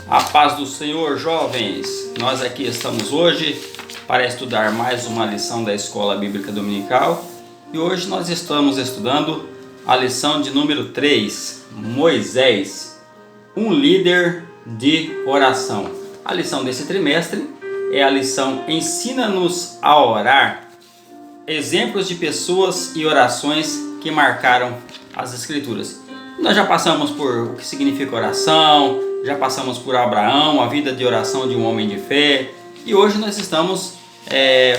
A paz do Senhor, jovens! Nós aqui estamos hoje para estudar mais uma lição da Escola Bíblica Dominical e hoje nós estamos estudando a lição de número 3, Moisés, um líder de oração. A lição desse trimestre é a lição Ensina-nos a orar, exemplos de pessoas e orações que marcaram as Escrituras. Nós já passamos por o que significa oração, já passamos por Abraão, a vida de oração de um homem de fé, e hoje nós estamos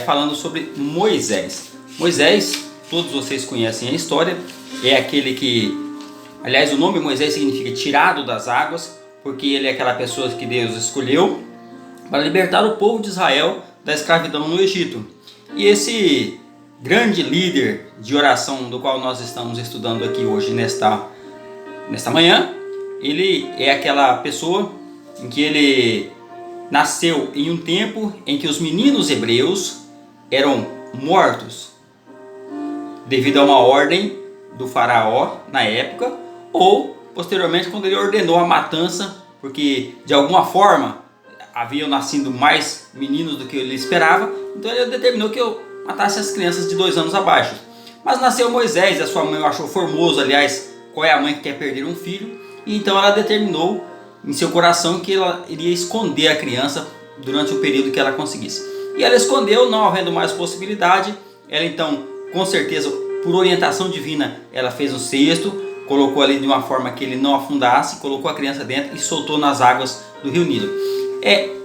falando sobre Moisés. Moisés, todos vocês conhecem a história, é aquele que, aliás, o nome Moisés significa tirado das águas, porque ele é aquela pessoa que Deus escolheu para libertar o povo de Israel da escravidão no Egito. E esse grande líder de oração do qual nós estamos estudando aqui hoje nesta manhã, ele é aquela pessoa em que ele nasceu em um tempo em que os meninos hebreus eram mortos devido a uma ordem do faraó na época, ou posteriormente quando ele ordenou a matança, porque de alguma forma haviam nascido mais meninos do que ele esperava, então ele determinou que eu matasse as crianças de 2 anos abaixo. Mas nasceu Moisés, a sua mãe achou formoso, aliás, qual é a mãe que quer perder um filho? E então ela determinou em seu coração que ela iria esconder a criança durante o período que ela conseguisse. E ela escondeu, não havendo mais possibilidade. Ela então, com certeza, por orientação divina, ela fez um cesto, colocou ali de uma forma que ele não afundasse, colocou a criança dentro e soltou nas águas do rio Nilo.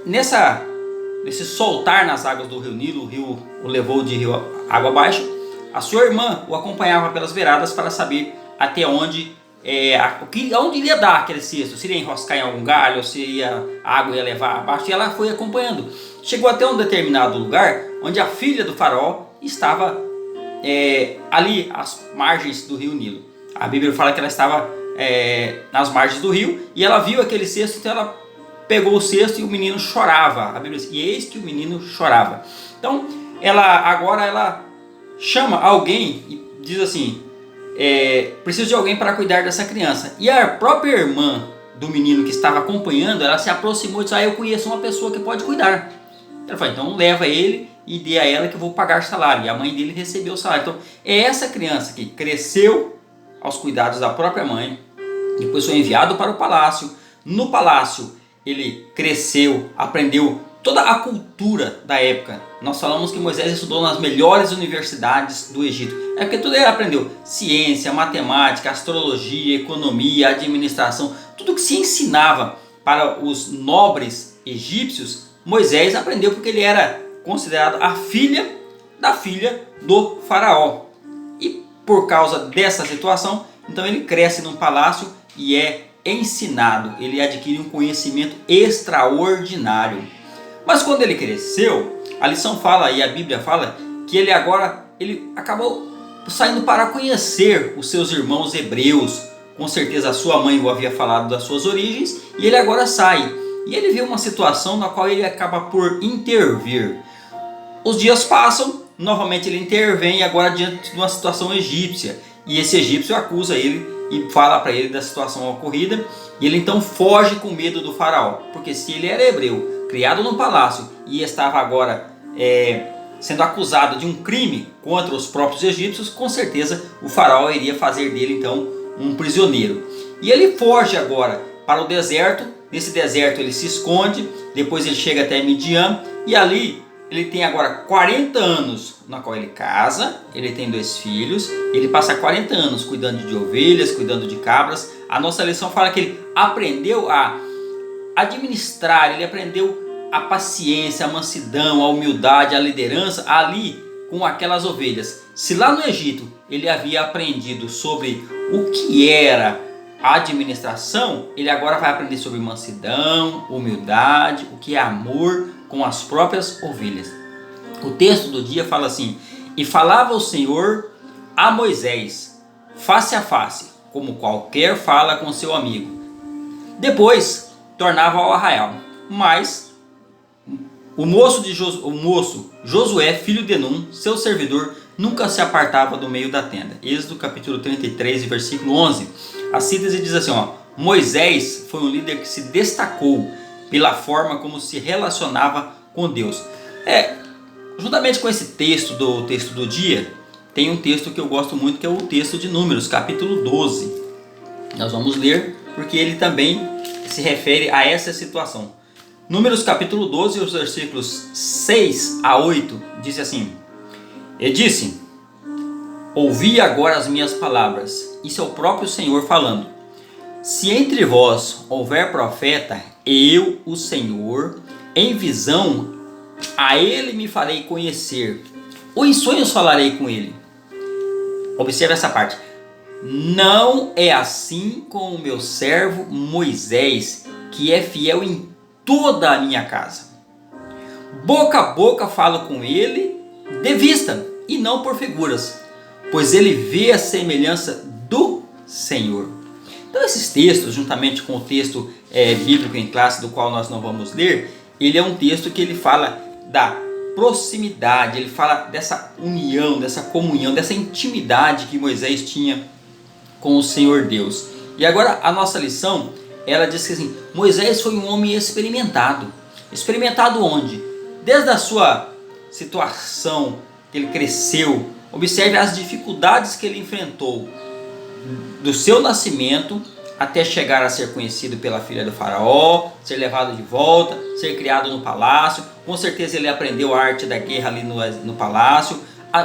Nesse soltar nas águas do rio Nilo, o rio o levou de rio água abaixo, a sua irmã o acompanhava pelas beiradas para saber até onde onde iria dar aquele cesto, se iria enroscar em algum galho, se a água ia levar abaixo, e ela foi acompanhando. Chegou até um determinado lugar onde a filha do faraó estava ali às margens do rio Nilo. A Bíblia fala que ela estava nas margens do rio e ela viu aquele cesto, então ela pegou o cesto e o menino chorava. A Bíblia diz, e eis que o menino chorava. Então ela chama alguém e diz assim: preciso de alguém para cuidar dessa criança. E a própria irmã do menino que estava acompanhando, ela se aproximou e disse: eu conheço uma pessoa que pode cuidar. Ela falou: então leva ele e dê a ela que eu vou pagar salário. E a mãe dele recebeu o salário. Então é essa criança que cresceu aos cuidados da própria mãe, depois foi enviado para o palácio. No palácio ele cresceu, aprendeu toda a cultura da época. Nós falamos que Moisés estudou nas melhores universidades do Egito. É porque tudo ele aprendeu: ciência, matemática, astrologia, economia, administração, tudo que se ensinava para os nobres egípcios, Moisés aprendeu, porque ele era considerado a filha da filha do faraó. E por causa dessa situação, então ele cresce num palácio e é ensinado, ele adquire um conhecimento extraordinário. Mas quando ele cresceu, a lição fala e a Bíblia fala que ele acabou saindo para conhecer os seus irmãos hebreus. Com certeza a sua mãe o havia falado das suas origens, e ele agora sai. E ele vê uma situação na qual ele acaba por intervir. Os dias passam, novamente ele intervém agora diante de uma situação egípcia. E esse egípcio acusa ele e fala para ele da situação ocorrida. E ele então foge com medo do faraó, porque se ele era hebreu, criado no palácio, e estava agora sendo acusado de um crime contra os próprios egípcios, com certeza o faraó iria fazer dele então um prisioneiro. E ele foge agora para o deserto. Nesse deserto ele se esconde, depois ele chega até Midian, e ali ele tem agora 40 anos, na qual ele casa, ele tem 2 filhos, ele passa 40 anos cuidando de ovelhas, cuidando de cabras. A nossa lição fala que ele aprendeu a administrar, ele aprendeu a paciência, a mansidão, a humildade, a liderança ali com aquelas ovelhas. Se lá no Egito ele havia aprendido sobre o que era a administração, ele agora vai aprender sobre mansidão, humildade, o que é amor com as próprias ovelhas. O texto do dia fala assim: e falava o Senhor a Moisés face a face, como qualquer fala com seu amigo. Depois tornava ao arraial. Mas o moço Josué, filho de Num, seu servidor, nunca se apartava do meio da tenda. Êxodo capítulo 33, versículo 11. A síntese diz assim: Moisés foi um líder que se destacou pela forma como se relacionava com Deus. Juntamente com esse texto do dia, tem um texto que eu gosto muito, que é o texto de Números, capítulo 12. Nós vamos ler, porque ele também se refere a essa situação. Números capítulo 12, os versículos 6 a 8, diz assim: E disse: Ouvi agora as minhas palavras. Isso é o próprio Senhor falando. Se entre vós houver profeta, eu, o Senhor, em visão, a ele me farei conhecer, ou em sonhos falarei com ele. Observe essa parte. Não é assim com o meu servo Moisés, que é fiel em toda a minha casa. Boca a boca falo com ele de vista, e não por figuras, pois ele vê a semelhança do Senhor. Então esses textos, juntamente com o texto bíblico em classe, do qual nós não vamos ler, ele é um texto que ele fala da proximidade, ele fala dessa união, dessa comunhão, dessa intimidade que Moisés tinha com o Senhor Deus. E agora a nossa lição, ela diz que assim, Moisés foi um homem experimentado. Experimentado onde? Desde a sua situação que ele cresceu. Observe as dificuldades que ele enfrentou do seu nascimento até chegar a ser conhecido pela filha do faraó, ser levado de volta, ser criado no palácio. Com certeza ele aprendeu a arte da guerra ali no palácio.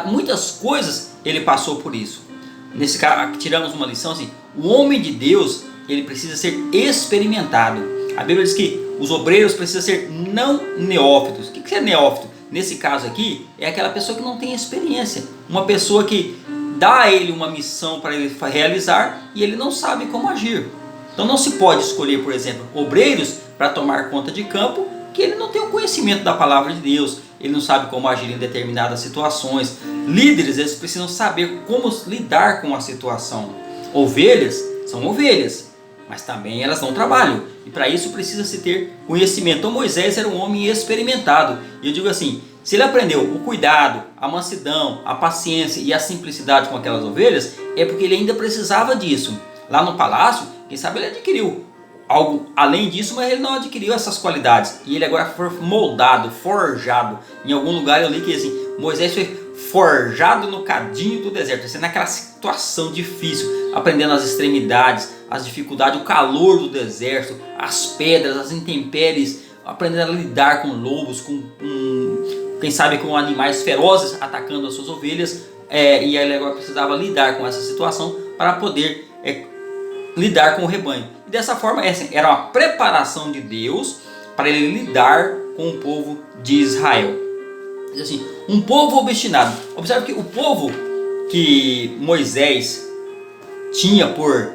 Muitas coisas ele passou por isso. Nesse caso, tiramos uma lição assim: o homem de Deus, ele precisa ser experimentado. A Bíblia diz que os obreiros precisam ser não neófitos. O que é neófito? Nesse caso aqui, é aquela pessoa que não tem experiência. Uma pessoa que dá a ele uma missão para ele realizar e ele não sabe como agir. Então não se pode escolher, por exemplo, obreiros para tomar conta de campo que ele não tem o conhecimento da palavra de Deus, ele não sabe como agir em determinadas situações. Líderes, eles precisam saber como lidar com a situação. Ovelhas são ovelhas, mas também elas não trabalham, e para isso precisa se ter conhecimento. Então Moisés era um homem experimentado, e eu digo assim, se ele aprendeu o cuidado, a mansidão, a paciência e a simplicidade com aquelas ovelhas, é porque ele ainda precisava disso. Lá no palácio, quem sabe ele adquiriu algo além disso, mas ele não adquiriu essas qualidades, e ele agora foi moldado, forjado. Em algum lugar eu li que assim, Moisés foi forjado no cadinho do deserto, assim, naquela situação difícil, aprendendo as extremidades, as dificuldades, o calor do deserto, as pedras, as intempéries, aprendendo a lidar com lobos, quem sabe com animais ferozes atacando as suas ovelhas, e ele agora precisava lidar com essa situação para poder lidar com o rebanho. E dessa forma, essa era uma preparação de Deus para ele lidar com o povo de Israel. Assim, um povo obstinado. Observe que o povo que Moisés tinha por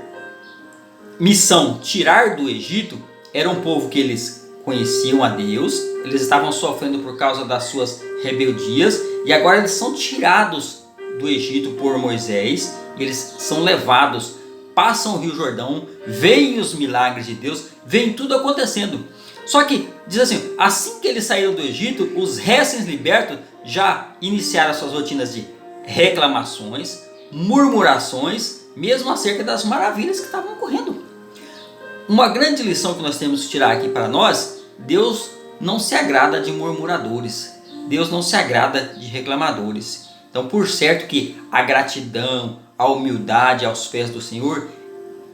missão tirar do Egito era um povo que eles conheciam a Deus, eles estavam sofrendo por causa das suas rebeldias, e agora eles são tirados do Egito por Moisés, e eles são levados, passam o Rio Jordão, veem os milagres de Deus, veem tudo acontecendo. Só que, diz assim que eles saíram do Egito, os recém-libertos já iniciaram suas rotinas de reclamações, murmurações, mesmo acerca das maravilhas que estavam ocorrendo. Uma grande lição que nós temos que tirar aqui para nós: Deus não se agrada de murmuradores, Deus não se agrada de reclamadores. Então, por certo que a gratidão, a humildade aos pés do Senhor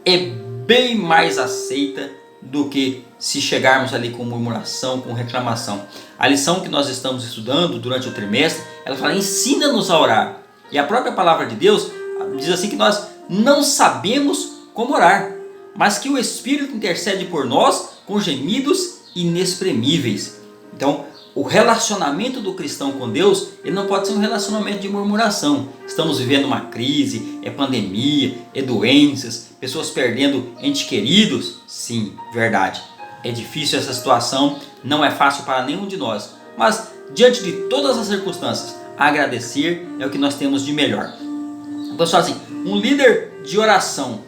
é bem mais aceita do que se chegarmos ali com murmuração, com reclamação. A lição que nós estamos estudando durante o trimestre, ela fala: ensina-nos a orar. E a própria palavra de Deus diz assim que nós não sabemos como orar, mas que o Espírito intercede por nós com gemidos inexprimíveis. Então, o relacionamento do cristão com Deus, ele não pode ser um relacionamento de murmuração. Estamos vivendo uma crise, é pandemia, é doenças, pessoas perdendo entes queridos. Sim, verdade. É difícil essa situação, não é fácil para nenhum de nós. Mas, diante de todas as circunstâncias, agradecer é o que nós temos de melhor. Pessoal, assim, um líder de oração,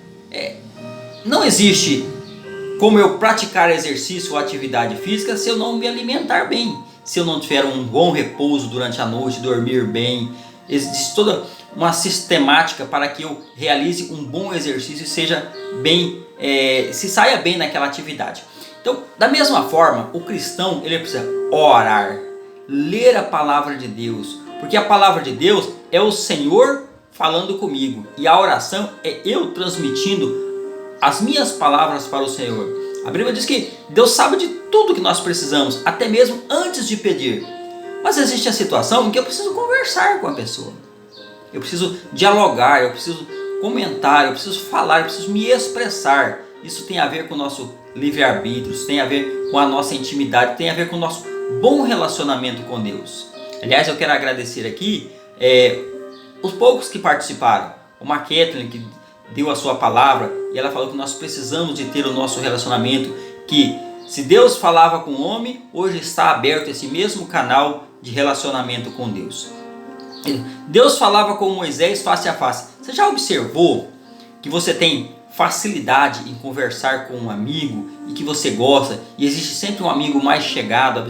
não existe como eu praticar exercício ou atividade física se eu não me alimentar bem, se eu não tiver um bom repouso durante a noite, dormir bem. Existe toda uma sistemática para que eu realize um bom exercício e seja bem, se saia bem naquela atividade. Então, da mesma forma, o cristão ele precisa orar, ler a palavra de Deus, porque a palavra de Deus é o Senhor falando comigo, e a oração é eu transmitindo as minhas palavras para o Senhor. A Bíblia diz que Deus sabe de tudo que nós precisamos, até mesmo antes de pedir. Mas existe a situação em que eu preciso conversar com a pessoa, eu preciso dialogar, eu preciso comentar, eu preciso falar, eu preciso me expressar. Isso tem a ver com o nosso livre-arbítrio, isso tem a ver com a nossa intimidade, tem a ver com o nosso bom relacionamento com Deus. Aliás, eu quero agradecer aqui os poucos que participaram. Uma Kathleen que deu a sua palavra e ela falou que nós precisamos de ter o nosso relacionamento, que se Deus falava com o homem, hoje está aberto esse mesmo canal de relacionamento com Deus. Deus falava com Moisés face a face. Você já observou que você tem facilidade em conversar com um amigo e que você gosta, e existe sempre um amigo mais chegado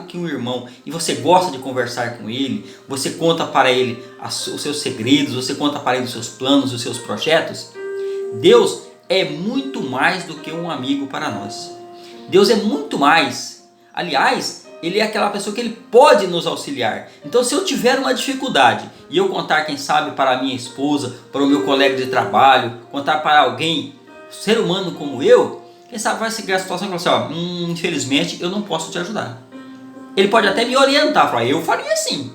que um irmão, e você gosta de conversar com ele, você conta para ele os seus segredos, você conta para ele os seus planos, os seus projetos? Deus é muito mais do que um amigo para nós. Deus é muito mais. Aliás, Ele é aquela pessoa que Ele pode nos auxiliar. Então, se eu tiver uma dificuldade e eu contar, quem sabe, para a minha esposa, para o meu colega de trabalho, contar para alguém, ser humano como eu, quem sabe vai seguir a situação e falar assim, infelizmente eu não posso te ajudar. Ele pode até me orientar, falar, eu faria assim,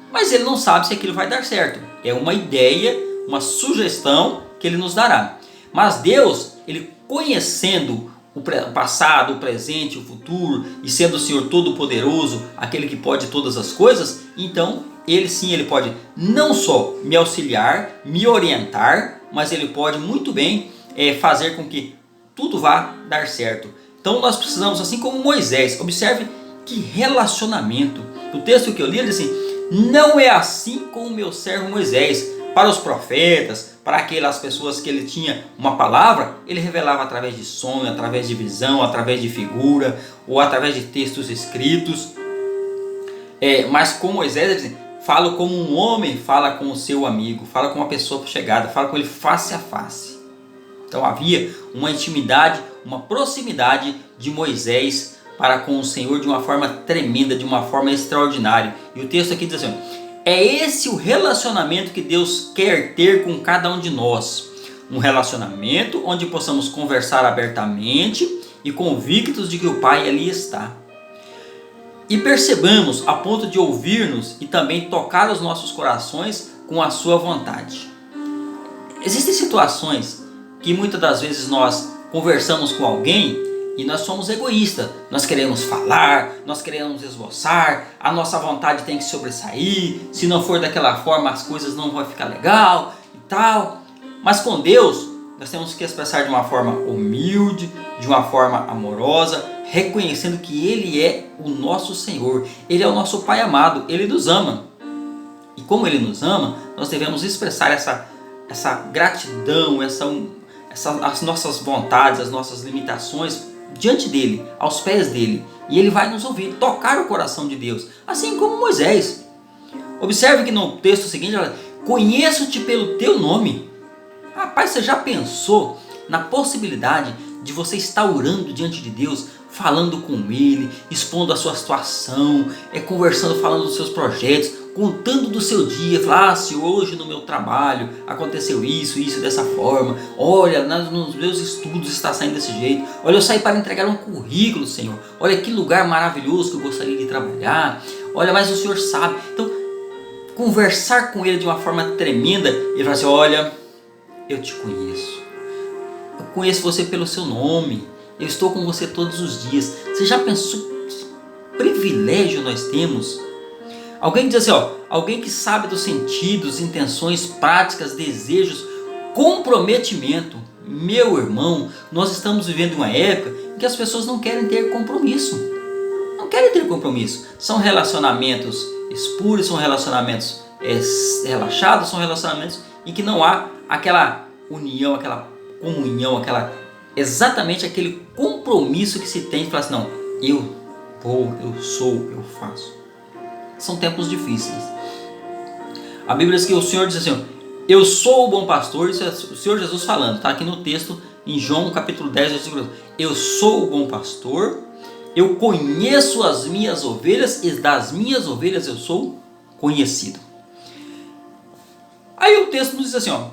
mas ele não sabe se aquilo vai dar certo. É uma ideia, uma sugestão que Ele nos dará. Mas Deus, Ele conhecendo o passado, o presente, o futuro, e sendo o Senhor Todo-Poderoso, aquele que pode todas as coisas, então Ele sim, Ele pode não só me auxiliar, me orientar, mas Ele pode muito bem fazer com que tudo vá dar certo. Então nós precisamos, assim como Moisés, observe que relacionamento. O texto que eu li, ele diz assim, não é assim com o meu servo Moisés. Para os profetas, para aquelas pessoas que ele tinha uma palavra, ele revelava através de sonho, através de visão, através de figura, ou através de textos escritos. Mas com Moisés, ele diz, fala como um homem fala com o seu amigo, fala com uma pessoa chegada, fala com ele face a face. Então havia uma intimidade, uma proximidade de Moisés para com o Senhor de uma forma tremenda, de uma forma extraordinária. E o texto aqui diz assim, é esse o relacionamento que Deus quer ter com cada um de nós. Um relacionamento onde possamos conversar abertamente e convictos de que o Pai ali está. E percebamos a ponto de ouvir-nos e também tocar os nossos corações com a sua vontade. Existem situações que muitas das vezes nós conversamos com alguém e nós somos egoístas, nós queremos falar, nós queremos esboçar, a nossa vontade tem que sobressair, se não for daquela forma as coisas não vão ficar legal e tal. Mas com Deus, nós temos que expressar de uma forma humilde, de uma forma amorosa, reconhecendo que Ele é o nosso Senhor, Ele é o nosso Pai amado, Ele nos ama. E como Ele nos ama, nós devemos expressar essa gratidão, as nossas vontades, as nossas limitações, diante dele, aos pés dele, e ele vai nos ouvir, tocar o coração de Deus, assim como Moisés. Observe que no texto seguinte, conheço-te pelo teu nome. Rapaz, você já pensou na possibilidade de você estar orando diante de Deus, falando com Ele, expondo a sua situação, conversando, falando dos seus projetos, contando do seu dia, falar, se hoje no meu trabalho aconteceu isso, dessa forma, olha, nos meus estudos está saindo desse jeito, olha, eu saí para entregar um currículo, Senhor, olha que lugar maravilhoso que eu gostaria de trabalhar, olha, mas o Senhor sabe. Então, conversar com Ele de uma forma tremenda, Ele fala assim, olha, eu te conheço, eu conheço você pelo seu nome, eu estou com você todos os dias. Você já pensou que privilégio nós temos? Alguém diz assim, alguém que sabe dos sentidos, intenções, práticas, desejos, comprometimento. Meu irmão, nós estamos vivendo uma época em que as pessoas não querem ter compromisso. Não querem ter compromisso. São relacionamentos espúrios, são relacionamentos relaxados, são relacionamentos em que não há aquela união, aquela comunhão, exatamente aquele compromisso que se tem de falar assim, não, eu vou, eu sou, eu faço. São tempos difíceis. A Bíblia diz que o Senhor diz assim, eu sou o bom pastor, isso é o Senhor Jesus falando, está aqui no texto em João capítulo 10, versículo 12. Eu sou o bom pastor, eu conheço as minhas ovelhas e das minhas ovelhas eu sou conhecido. Aí o texto nos diz assim, ó,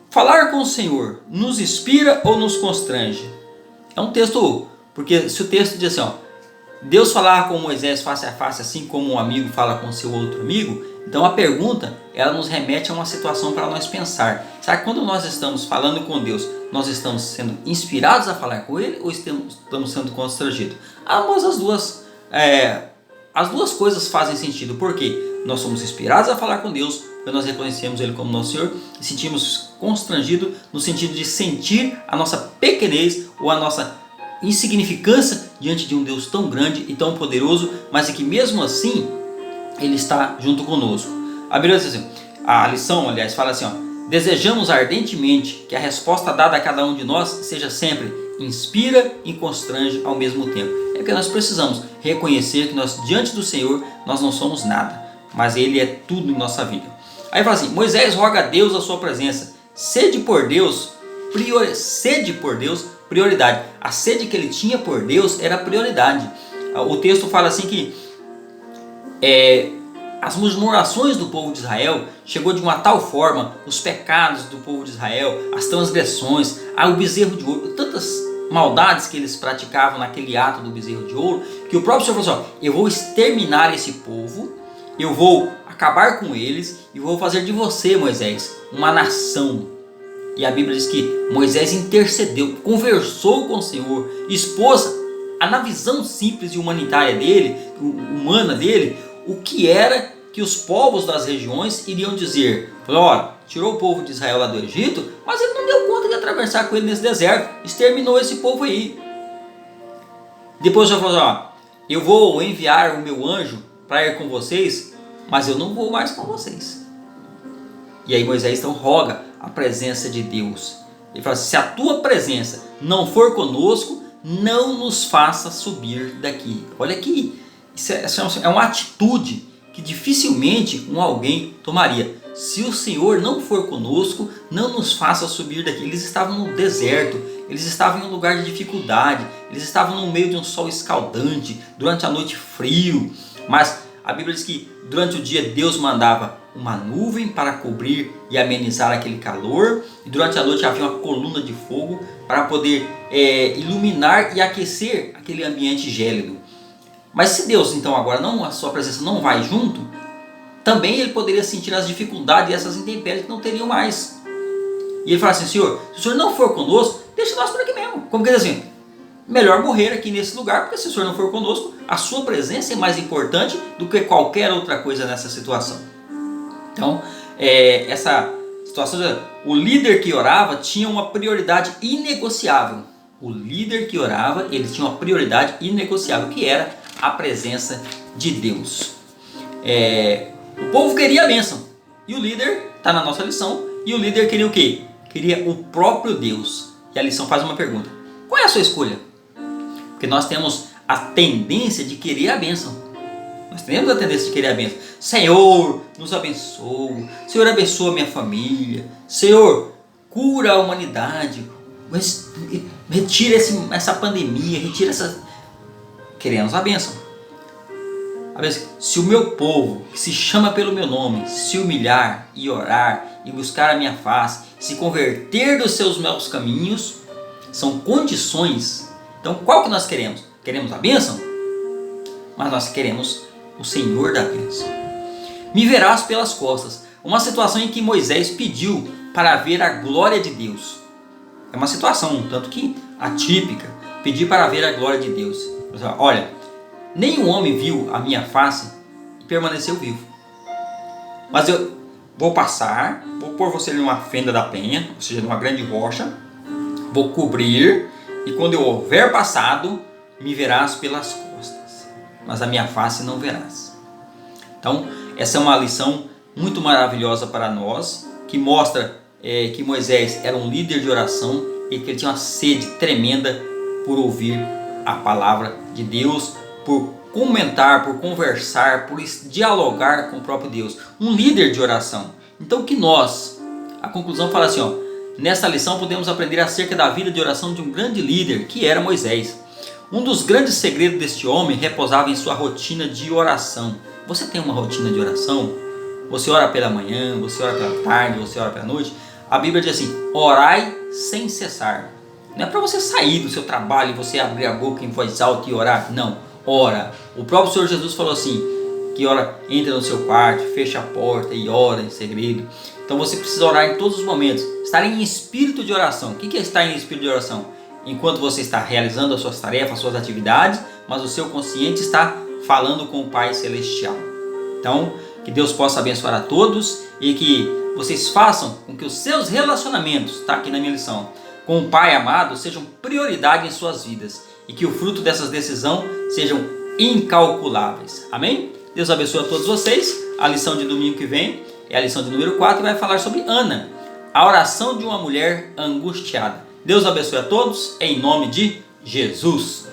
falar com o Senhor nos inspira ou nos constrange? É um texto, porque se o texto diz assim, ó, Deus falava com Moisés face a face, assim como um amigo fala com seu outro amigo, então a pergunta, ela nos remete a uma situação para nós pensar. Será que quando nós estamos falando com Deus, nós estamos sendo inspirados a falar com Ele ou estamos sendo constrangidos? Ambas as duas coisas fazem sentido, porque nós somos inspirados a falar com Deus, porque nós reconhecemos Ele como nosso Senhor e sentimos constrangido no sentido de sentir a nossa pequenez ou a nossa insignificância diante de um Deus tão grande e tão poderoso, mas é que mesmo assim Ele está junto conosco. A Bíblia diz assim, a lição, aliás, fala assim, ó, desejamos ardentemente que a resposta dada a cada um de nós seja sempre inspira e constrange ao mesmo tempo. É que nós precisamos reconhecer que nós, diante do Senhor, nós não somos nada, mas Ele é tudo em nossa vida. Aí fala assim, Moisés roga a Deus a sua presença, sede por Deus, prioridade. A sede que ele tinha por Deus era prioridade. O texto fala assim que as murmurações do povo de Israel chegou de uma tal forma, os pecados do povo de Israel, as transgressões, o bezerro de ouro, tantas maldades que eles praticavam naquele ato do bezerro de ouro, que o próprio Senhor falou assim, ó, eu vou exterminar esse povo, eu vou acabar com eles e vou fazer de você, Moisés, uma nação. E a Bíblia diz que Moisés intercedeu, conversou com o Senhor, expôs na visão simples e humanitária dele, humana dele, o que era que os povos das regiões iriam dizer. Falou, olha, tirou o povo de Israel lá do Egito, mas ele não deu conta de atravessar com ele nesse deserto, exterminou esse povo aí. Depois já falou, ó, eu vou enviar o meu anjo para ir com vocês, mas eu não vou mais com vocês. E aí Moisés então roga a presença de Deus. Ele fala assim, se a tua presença não for conosco, não nos faça subir daqui. Olha aqui, isso é uma atitude que dificilmente alguém tomaria. Se o Senhor não for conosco, não nos faça subir daqui. Eles estavam no deserto, eles estavam em um lugar de dificuldade, eles estavam no meio de um sol escaldante, durante a noite frio, mas a Bíblia diz que durante o dia Deus mandava uma nuvem para cobrir e amenizar aquele calor, e durante a noite havia uma coluna de fogo para poder iluminar e aquecer aquele ambiente gélido. Mas se Deus então agora a sua presença não vai junto, também ele poderia sentir as dificuldades e essas intempéries que não teriam mais. E ele fala assim, Senhor, se o Senhor não for conosco, deixa nós por aqui mesmo. Como que diz assim, melhor morrer aqui nesse lugar, porque se o Senhor não for conosco, a sua presença é mais importante do que qualquer outra coisa nessa situação. Então, essa situação, o líder que orava tinha uma prioridade inegociável. O líder que orava, ele tinha uma prioridade inegociável, que era a presença de Deus. O povo queria a bênção, e o líder, está na nossa lição, e o líder queria o quê? Queria o próprio Deus. E a lição faz uma pergunta, qual é a sua escolha? Porque nós temos a tendência de querer a bênção. Nós temos a tendência de querer a bênção. Senhor, nos abençoa. Senhor, abençoa a minha família. Senhor, cura a humanidade. Retira essa pandemia. Retira essa... Queremos a bênção. Se o meu povo, que se chama pelo meu nome, se humilhar e orar e buscar a minha face, se converter dos seus maus caminhos, são condições. Então qual que nós queremos? Queremos a bênção? Mas nós queremos o Senhor da bênção. Me verás pelas costas. Uma situação em que Moisés pediu para ver a glória de Deus. É uma situação um tanto que atípica. Pedir para ver a glória de Deus. Olha, nenhum homem viu a minha face e permaneceu vivo. Mas eu vou passar, vou pôr você numa fenda da penha, ou seja, numa grande rocha, vou cobrir, e quando eu houver passado, me verás pelas costas, mas a minha face não verás. Então, essa é uma lição muito maravilhosa para nós, que mostra que Moisés era um líder de oração e que ele tinha uma sede tremenda por ouvir a palavra de Deus, por comentar, por conversar, por dialogar com o próprio Deus. Um líder de oração. Então que nós, a conclusão fala assim, ó, Nesta lição podemos aprender acerca da vida de oração de um grande líder, que era Moisés. Um dos grandes segredos deste homem repousava em sua rotina de oração. Você tem uma rotina de oração? Você ora pela manhã, você ora pela tarde, você ora pela noite? A Bíblia diz assim: orai sem cessar. Não é para você sair do seu trabalho e você abrir a boca em voz alta e orar. Não, ora. O próprio Senhor Jesus falou assim, que ora, entra no seu quarto, fecha a porta e ora em segredo. Então você precisa orar em todos os momentos. Estar em espírito de oração. O que é estar em espírito de oração? Enquanto você está realizando as suas tarefas, as suas atividades, mas o seu consciente está falando com o Pai Celestial. Então, que Deus possa abençoar a todos e que vocês façam com que os seus relacionamentos, está aqui na minha lição, com o Pai amado sejam prioridade em suas vidas e que o fruto dessas decisões sejam incalculáveis. Amém? Deus abençoe a todos vocês. A lição de domingo que vem é a lição de número 4 e vai falar sobre Ana, a oração de uma mulher angustiada. Deus abençoe a todos, em nome de Jesus.